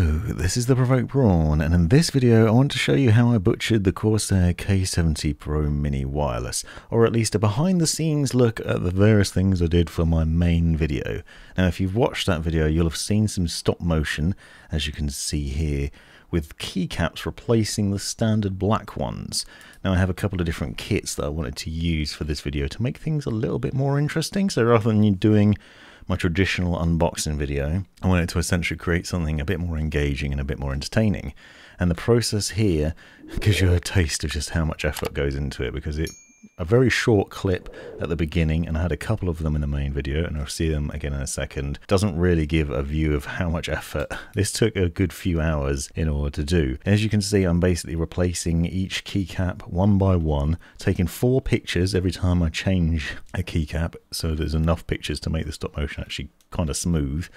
Hello, this is the Provoked Prawn, and in this video I want to show you how I butchered the Corsair K70 Pro Mini Wireless, or at least a behind the scenes look at the various things I did for my main video. Now if you've watched that video you'll have seen some stop motion, as you can see here, with keycaps replacing the standard black ones. Now I have a couple of different kits that I wanted to use for this video to make things a little bit more interesting, so rather than you doing my traditional unboxing video, I wanted to essentially create something a bit more engaging and a bit more entertaining. And the process here gives you a taste of just how much effort goes into it, because it's a very short clip at the beginning, and I had a couple of them in the main video, and I'll see them again in a second. Doesn't really give a view of how much effort this took a good few hours in order to do. As you can see, I'm basically replacing each keycap one by one, taking 4 pictures every time I change a keycap, so there's enough pictures to make the stop motion actually kind of smooth.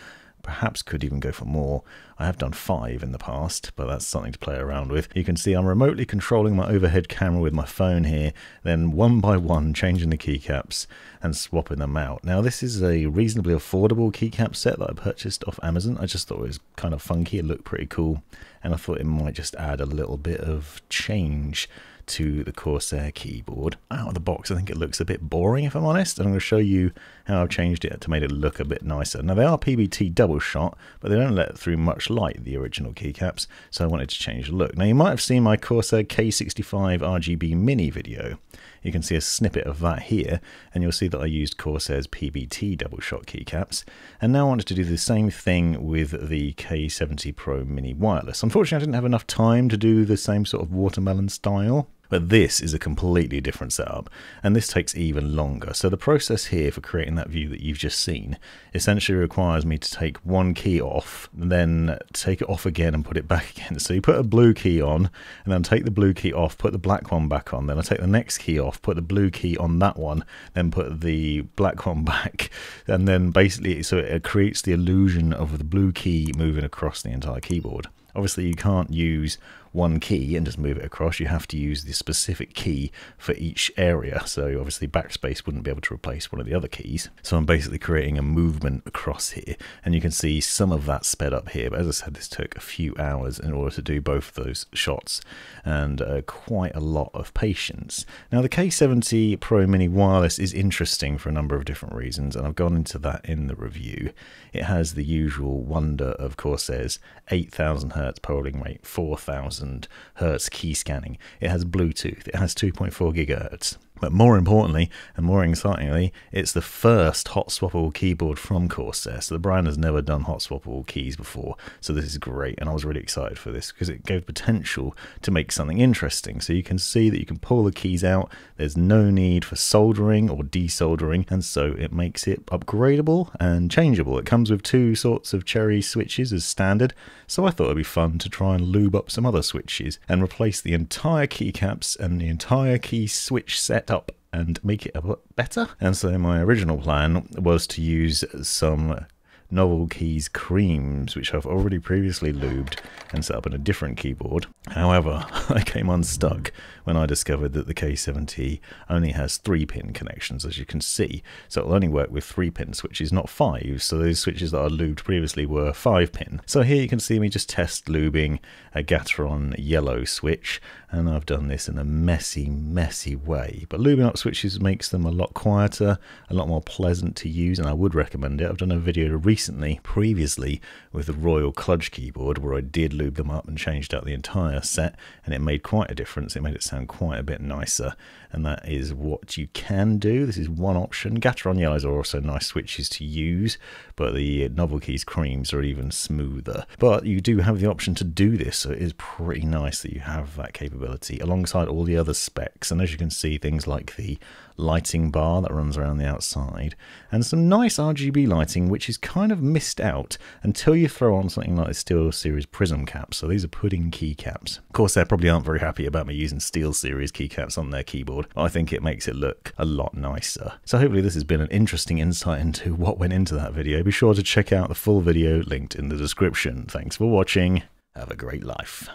Perhaps could even go for more. I have done 5 in the past, but that's something to play around with. You can see I'm remotely controlling my overhead camera with my phone here, then one by one changing the keycaps and swapping them out. Now this is a reasonably affordable keycap set that I purchased off Amazon. I just thought it was kind of funky, it looked pretty cool, and I thought it might just add a little bit of change to the Corsair keyboard. Out of the box I think it looks a bit boring, if I'm honest, and I'm going to show you how I've changed it to make it look a bit nicer. Now they are PBT Double Shot, but they don't let through much light, the original keycaps, so I wanted to change the look. Now you might have seen my Corsair K65 RGB Mini video. You can see a snippet of that here, and you'll see that I used Corsair's PBT Double Shot keycaps, and now I wanted to do the same thing with the K70 Pro Mini Wireless. Unfortunately I didn't have enough time to do the same sort of watermelon style, but this is a completely different setup, and this takes even longer. So the process here for creating that view that you've just seen essentially requires me to take one key off, then take it off again and put it back again. So you put a blue key on, and then take the blue key off, put the black one back on, then I take the next key off, put the blue key on that one, then put the black one back, and then basically so it creates the illusion of the blue key moving across the entire keyboard. Obviously you can't use one key and just move it across, you have to use the specific key for each area, so obviously backspace wouldn't be able to replace one of the other keys. So I'm basically creating a movement across here, and you can see some of that sped up here, but as I said, this took a few hours in order to do both of those shots, and quite a lot of patience. Now the K70 Pro Mini Wireless is interesting for a number of different reasons, and I've gone into that in the review. It has the usual wonder of Corsair's 8,000 Hz polling rate, 4,000 Hertz key scanning. It has Bluetooth, it has 2.4 GHz. But more importantly, and more excitingly, it's the first hot-swappable keyboard from Corsair. So the brand has never done hot-swappable keys before, so this is great, and I was really excited for this because it gave potential to make something interesting. So you can see that you can pull the keys out, there's no need for soldering or desoldering, and so it makes it upgradable and changeable. It comes with 2 sorts of cherry switches as standard, so I thought it'd be fun to try and lube up some other switches and replace the entire keycaps and the entire key switch set up and make it a bit better. And so my original plan was to use some Novel Keys creams, which I've already previously lubed and set up on a different keyboard. However, I came unstuck when I discovered that the K70 only has 3-pin connections, as you can see. So it'll only work with 3-pin switches, not 5. So those switches that I lubed previously were 5-pin. So here you can see me just test lubing a Gateron yellow switch, and I've done this in a messy way. But Lubing Up Switches makes them a lot quieter, a lot more pleasant to use, and I would recommend it. I've done a video previously with the Royal Kludge keyboard where I did lube them up and changed out the entire set, and it made quite a difference. It made it sound quite a bit nicer, and that is what you can do. This is one option. Gateron yellows are also nice switches to use, but the Novel Keys creams are even smoother. But you do have the option to do this, so it is pretty nice that you have that capability alongside all the other specs. And as you can see, things like the lighting bar that runs around the outside, and some nice RGB lighting, which is kind of missed out until you throw on something like the SteelSeries Prism caps. So these are pudding keycaps. Of course, they probably aren't very happy about me using SteelSeries keycaps on their keyboard. I think it makes it look a lot nicer. So hopefully this has been an interesting insight into what went into that video. Be sure to check out the full video linked in the description. Thanks for watching. Have a great life.